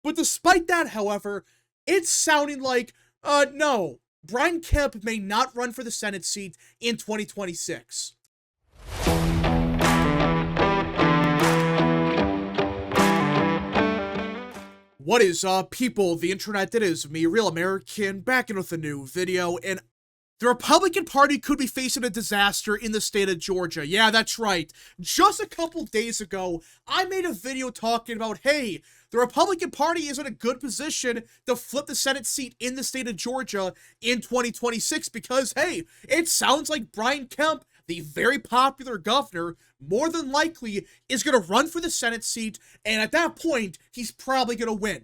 But despite that, however, it's sounding like, no, Brian Kemp may not run for the Senate seat in 2026. What is up, people of the internet? It is me, Real American, back in with a new video, and the Republican Party could be facing a disaster in the state of Georgia. Yeah, that's right. Just a couple days ago, I made a video talking about, hey, the Republican Party is in a good position to flip the Senate seat in the state of Georgia in 2026 because, hey, it sounds like Brian Kemp, the very popular governor, more than likely is going to run for the Senate seat, and at that point, he's probably going to win.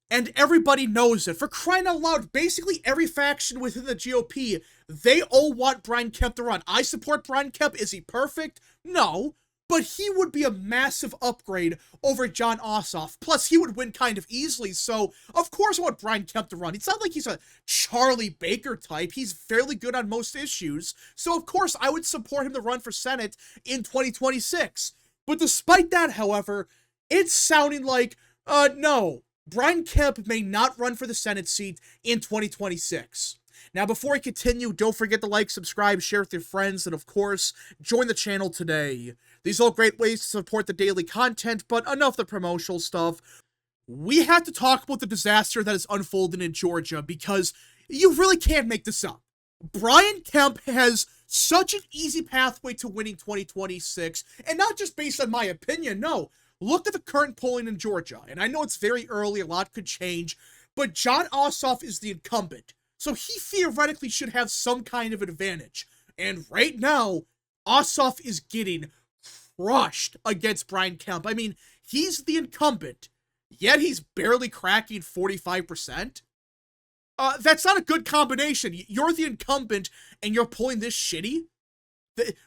And everybody knows it. For crying out loud, basically every faction within the GOP, they all want Brian Kemp to run. I support Brian Kemp. Is he perfect? No. But he would be a massive upgrade over Jon Ossoff. Plus, he would win kind of easily, so of course I want Brian Kemp to run. It's not like he's a Charlie Baker type. He's fairly good on most issues, so of course I would support him to run for Senate in 2026. But despite that, however, it's sounding like, no, Brian Kemp may not run for the Senate seat in 2026. Now, before I continue, don't forget to like, subscribe, share with your friends, and of course, join the channel today. These are all great ways to support the daily content, but enough the promotional stuff. We have to talk about the disaster that is unfolding in Georgia because you really can't make this up. Brian Kemp has such an easy pathway to winning 2026, and not just based on my opinion, no. Look at the current polling in Georgia, and I know it's very early, a lot could change, but Jon Ossoff is the incumbent, so he theoretically should have some kind of advantage. And right now, Ossoff is getting crushed against Brian Kemp. I mean, he's the incumbent, yet he's barely cracking 45%. That's not a good combination. You're the incumbent, and you're pulling this shitty.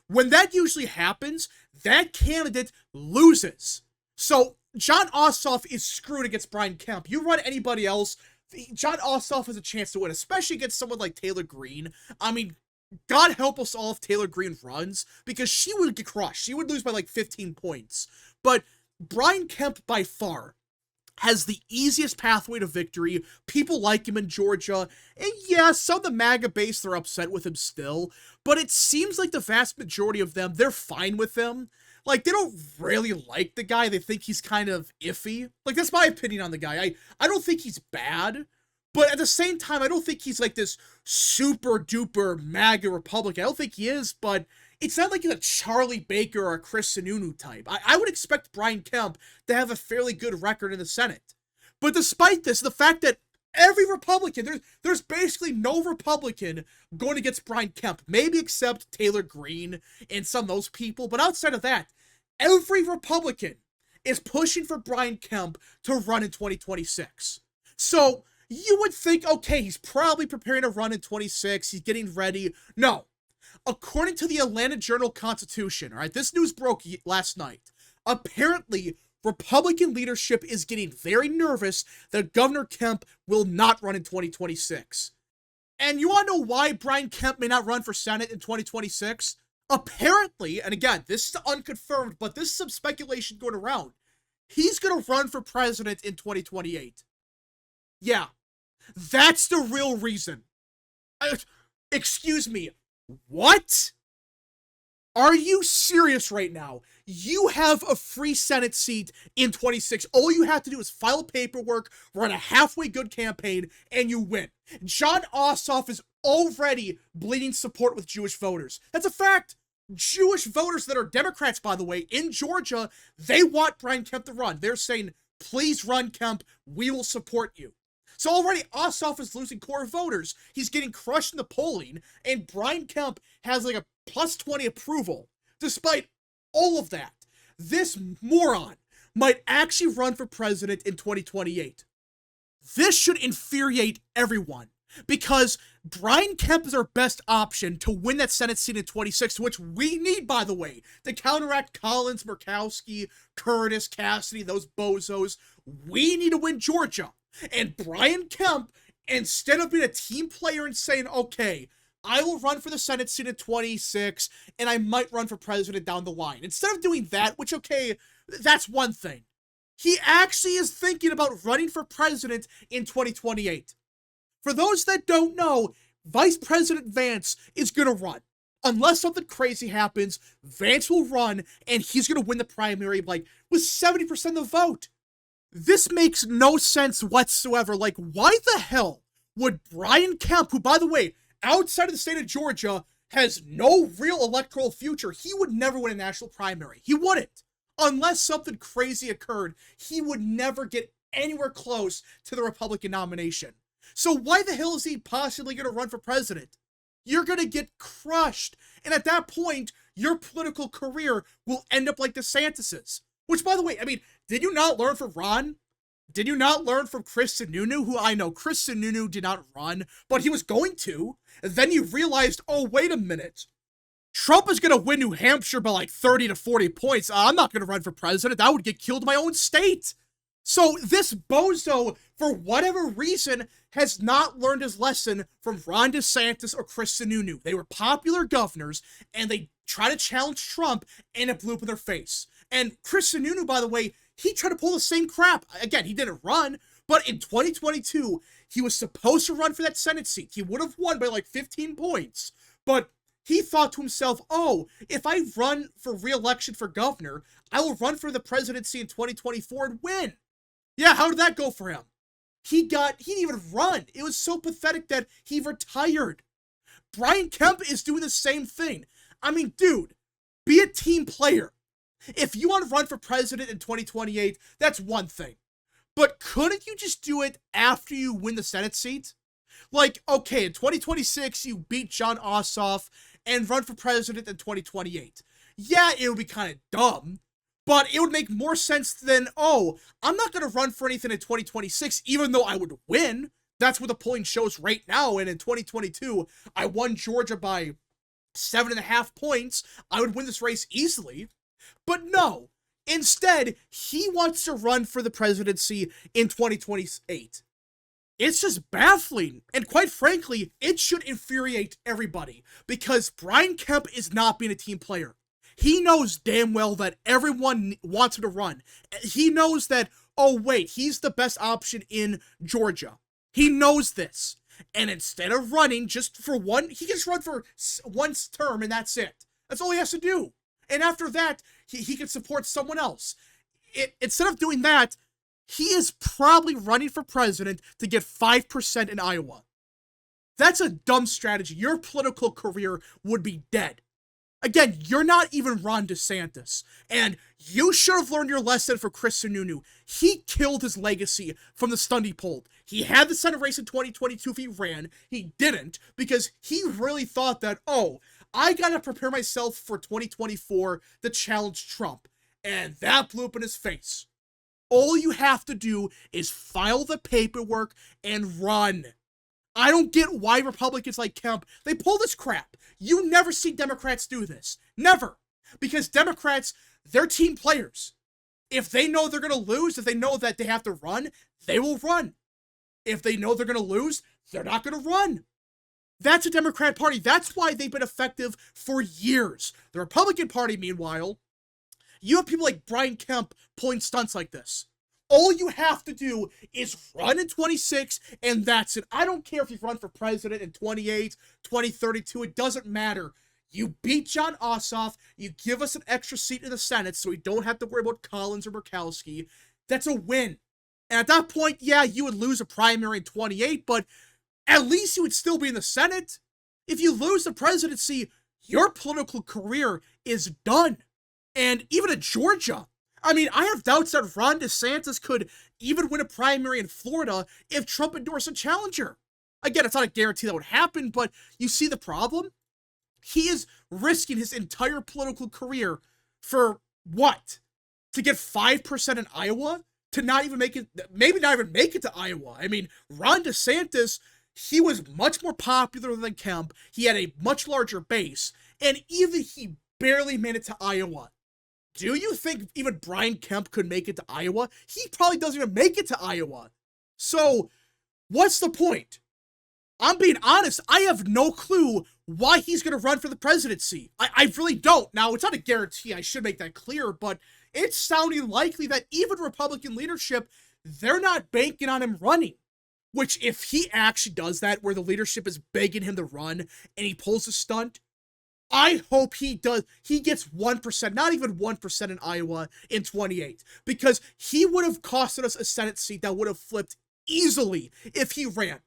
When that usually happens, that candidate loses. So, Jon Ossoff is screwed against Brian Kemp. You run anybody else, Jon Ossoff has a chance to win, especially against someone like Taylor Greene. I mean, God help us all if Taylor Greene runs, because she would get crushed. She would lose by like 15 points. But Brian Kemp, by far, has the easiest pathway to victory. People like him in Georgia. And yeah, some of the MAGA base, they're upset with him still. But it seems like the vast majority of them, they're fine with him. Like, they don't really like the guy. They think he's kind of iffy. Like, that's my opinion on the guy. I don't think he's bad. But at the same time, I don't think he's like this super duper MAGA Republican. I don't think he is, but it's not like he's a Charlie Baker or a Chris Sununu type. I would expect Brian Kemp to have a fairly good record in the Senate. But despite this, the fact that every Republican, there's basically no Republican going against Brian Kemp, maybe except Taylor Greene and some of those people, but outside of that, every Republican is pushing for Brian Kemp to run in 2026. So, you would think, okay, he's probably preparing to run in 26, he's getting ready. No. According to the Atlanta Journal-Constitution, all right, this news broke last night. Apparently, Republican leadership is getting very nervous that Governor Kemp will not run in 2026. And you want to know why Brian Kemp may not run for Senate in 2026? Apparently, and again, this is unconfirmed, but this is some speculation going around, he's going to run for president in 2028. Yeah, that's the real reason. Excuse me, what? Are you serious right now? You have a free Senate seat in 26. All you have to do is file paperwork, run a halfway good campaign, and you win. Jon Ossoff is already bleeding support with Jewish voters. That's a fact. Jewish voters that are Democrats, by the way, in Georgia, they want Brian Kemp to run. They're saying, please run, Kemp. We will support you. So already Ossoff is losing core voters. He's getting crushed in the polling, and Brian Kemp has like a plus 20 approval. Despite all of that, this moron might actually run for president in 2028. This should infuriate everyone, because Brian Kemp is our best option to win that Senate seat in 26, which we need, by the way, to counteract Collins, Murkowski, Curtis, Cassidy, those bozos. We need to win Georgia. And Brian Kemp, instead of being a team player and saying, okay, I will run for the Senate seat in 26, and I might run for president down the line. Instead of doing that, which, okay, that's one thing. He actually is thinking about running for president in 2028. For those that don't know, Vice President Vance is going to run. Unless something crazy happens, Vance will run and he's going to win the primary like with 70% of the vote. This makes no sense whatsoever. Like, why the hell would Brian Kemp, who, by the way, outside of the state of Georgia, has no real electoral future, he would never win a national primary. He wouldn't. Unless something crazy occurred, he would never get anywhere close to the Republican nomination. So why the hell is he possibly going to run for president? You're going to get crushed. And at that point, your political career will end up like DeSantis's. Which, by the way, I mean, did you not learn from Ron? Did you not learn from Chris Sununu, who I know Chris Sununu did not run, but he was going to? And then you realized, oh, wait a minute. Trump is going to win New Hampshire by like 30 to 40 points. I'm not going to run for president. I would get killed in my own state. So this bozo, for whatever reason, has not learned his lesson from Ron DeSantis or Chris Sununu. They were popular governors, and they try to challenge Trump, and it blew up in their face. And Chris Sununu, by the way, he tried to pull the same crap. Again, he didn't run, but in 2022, he was supposed to run for that Senate seat. He would have won by like 15 points, but he thought to himself, oh, if I run for re-election for governor, I will run for the presidency in 2024 and win. Yeah, how did that go for him? He didn't even run. It was so pathetic that he retired. Brian Kemp is doing the same thing. I mean, dude, be a team player. If you want to run for president in 2028, that's one thing. But couldn't you just do it after you win the Senate seat? Like, okay, in 2026, you beat Jon Ossoff and run for president in 2028. Yeah, it would be kind of dumb, but it would make more sense than, oh, I'm not going to run for anything in 2026, even though I would win. That's what the polling shows right now, and in 2022, I won Georgia by 7.5 points. I would win this race easily. But no, instead, he wants to run for the presidency in 2028. It's just baffling, and quite frankly, it should infuriate everybody, because Brian Kemp is not being a team player. He knows damn well that everyone wants him to run. He knows that, oh wait, he's the best option in Georgia. He knows this. And instead of running just for one, he can just run for one term and that's it. That's all he has to do. And after that, he can support someone else. Instead of doing that, he is probably running for president to get 5% in Iowa. That's a dumb strategy. Your political career would be dead. Again, you're not even Ron DeSantis. And you should have learned your lesson for Chris Sununu. He killed his legacy from the stunt he pulled. He had the Senate race in 2022 if he ran. He didn't, because he really thought that, oh, I gotta prepare myself for 2024 to challenge Trump. And that blew up in his face. All you have to do is file the paperwork and run. I don't get why Republicans like Kemp, they pull this crap. You never see Democrats do this. Never. Because Democrats, they're team players. If they know they're going to lose, if they know that they have to run, they will run. If they know they're going to lose, they're not going to run. That's a Democrat Party. That's why they've been effective for years. The Republican Party, meanwhile, you have people like Brian Kemp pulling stunts like this. All you have to do is run in 26, and that's it. I don't care if you run for president in 28, 2032. It doesn't matter. You beat Jon Ossoff. You give us an extra seat in the Senate so we don't have to worry about Collins or Murkowski. That's a win. And at that point, yeah, you would lose a primary in 28, but at least you would still be in the Senate. If you lose the presidency, your political career is done. And even in Georgia, I mean, I have doubts that Ron DeSantis could even win a primary in Florida if Trump endorsed a challenger. Again, it's not a guarantee that would happen, but you see the problem? He is risking his entire political career for what? To get 5% in Iowa? To not even make it, maybe not even make it to Iowa. I mean, Ron DeSantis, he was much more popular than Kemp. He had a much larger base, and even he barely made it to Iowa. Do you think even Brian Kemp could make it to Iowa? He probably doesn't even make it to Iowa. So, what's the point? I'm being honest, I have no clue why he's going to run for the presidency. I really don't. Now, it's not a guarantee, I should make that clear, but it's sounding likely that even Republican leadership, they're not banking on him running. Which, if he actually does that, where the leadership is begging him to run, and he pulls a stunt, I hope he does. He gets 1%, not even 1% in Iowa in 28, because he would have costed us a Senate seat that would have flipped easily if he ran.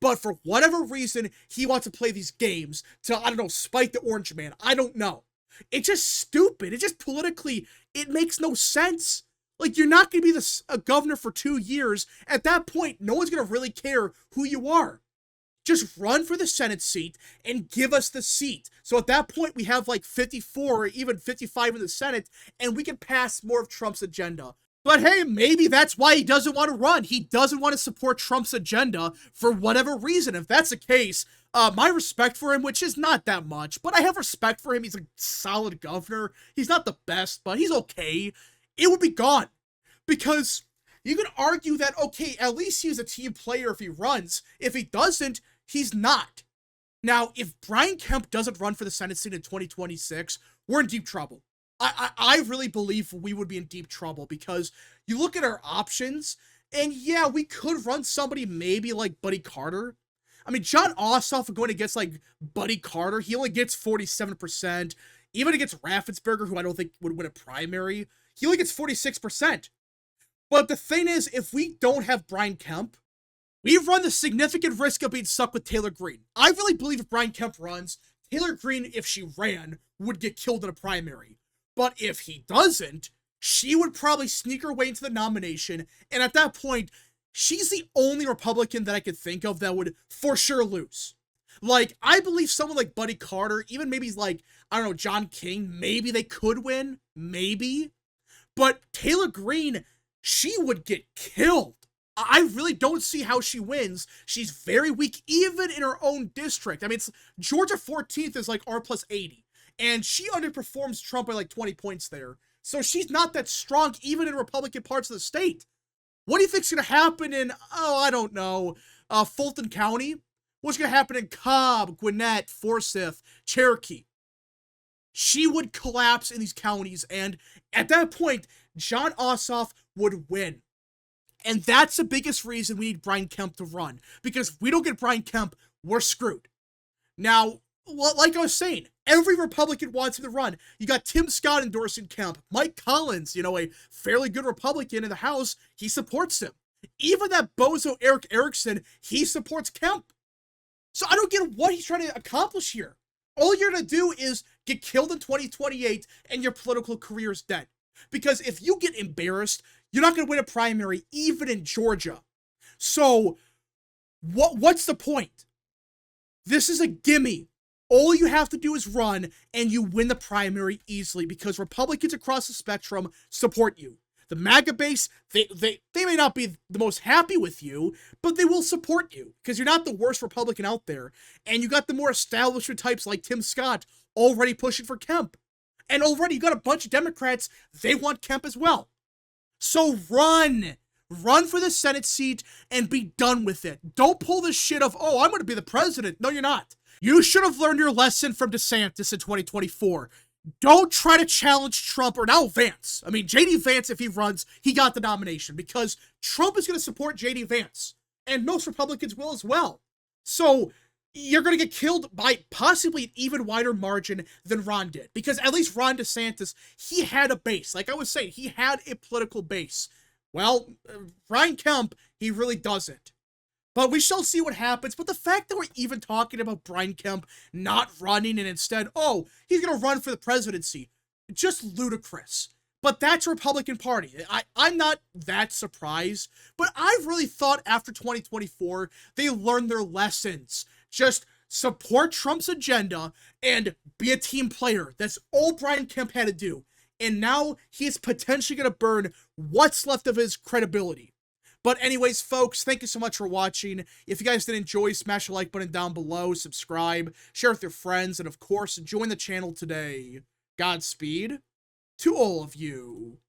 But for whatever reason, he wants to play these games to, I don't know, spite the orange man. I don't know. It's just stupid. It just politically, it makes no sense. Like, you're not going to be a governor for 2 years. At that point, no one's going to really care who you are. Just run for the Senate seat and give us the seat. So at that point, we have like 54 or even 55 in the Senate, and we can pass more of Trump's agenda. But hey, maybe that's why he doesn't want to run. He doesn't want to support Trump's agenda for whatever reason. If that's the case, my respect for him, which is not that much, but I have respect for him. He's a solid governor. He's not the best, but he's okay. It would be gone. Because you can argue that, okay, at least he's a team player if he runs. If he doesn't, he's not. Now, if Brian Kemp doesn't run for the Senate seat in 2026, we're in deep trouble. I really believe we would be in deep trouble, because you look at our options, and yeah, we could run somebody maybe like Buddy Carter. I mean, Jon Ossoff going against like Buddy Carter, he only gets 47%. Even against Raffensperger, who I don't think would win a primary, he only gets 46%. But the thing is, if we don't have Brian Kemp, we run the significant risk of being stuck with Taylor Greene. I really believe if Brian Kemp runs, Taylor Greene, if she ran, would get killed in a primary. But if he doesn't, she would probably sneak her way into the nomination, and at that point, she's the only Republican that I could think of that would for sure lose. Like, I believe someone like Buddy Carter, even maybe like, I don't know, John King, maybe they could win, maybe. But Taylor Greene, she would get killed. I really don't see how she wins. She's very weak, even in her own district. I mean, Georgia 14th is like R plus 80. And she underperforms Trump by like 20 points there. So she's not that strong, even in Republican parts of the state. What do you think's going to happen in, I don't know, Fulton County? What's going to happen in Cobb, Gwinnett, Forsyth, Cherokee? She would collapse in these counties, and at that point, Jon Ossoff would win. And that's the biggest reason we need Brian Kemp to run. Because if we don't get Brian Kemp, we're screwed. Now, like I was saying, every Republican wants him to run. You got Tim Scott endorsing Kemp. Mike Collins, a fairly good Republican in the House, he supports him. Even that bozo Eric Erickson, he supports Kemp. So I don't get what he's trying to accomplish here. All you're going to do is get killed in 2028 and your political career is dead. Because if you get embarrassed, you're not going to win a primary, even in Georgia. So, what's the point? This is a gimme. All you have to do is run, and you win the primary easily, because Republicans across the spectrum support you. The MAGA base, they may not be the most happy with you, but they will support you, because you're not the worst Republican out there. And you got the more establishment types like Tim Scott already pushing for Kemp. And already you got a bunch of Democrats, they want Kemp as well. So run. Run for the Senate seat and be done with it. Don't pull this shit of, I'm going to be the president. No, you're not. You should have learned your lesson from DeSantis in 2024. Don't try to challenge Trump, or now Vance. I mean, J.D. Vance, if he runs, he got the nomination, because Trump is going to support J.D. Vance. And most Republicans will as well. So you're going to get killed by possibly an even wider margin than Ron did. Because at least Ron DeSantis, he had a base. Like I was saying, he had a political base. Well, Brian Kemp, he really doesn't. But we shall see what happens. But the fact that we're even talking about Brian Kemp not running and instead, he's going to run for the presidency, just ludicrous. But that's Republican Party. I'm not that surprised. But I really thought after 2024, they learned their lessons. Just support Trump's agenda and be a team player. That's all Brian Kemp had to do. And now he's potentially going to burn what's left of his credibility. But anyways, folks, thank you so much for watching. If you guys did enjoy, smash the like button down below, subscribe, share with your friends, and of course, join the channel today. Godspeed to all of you.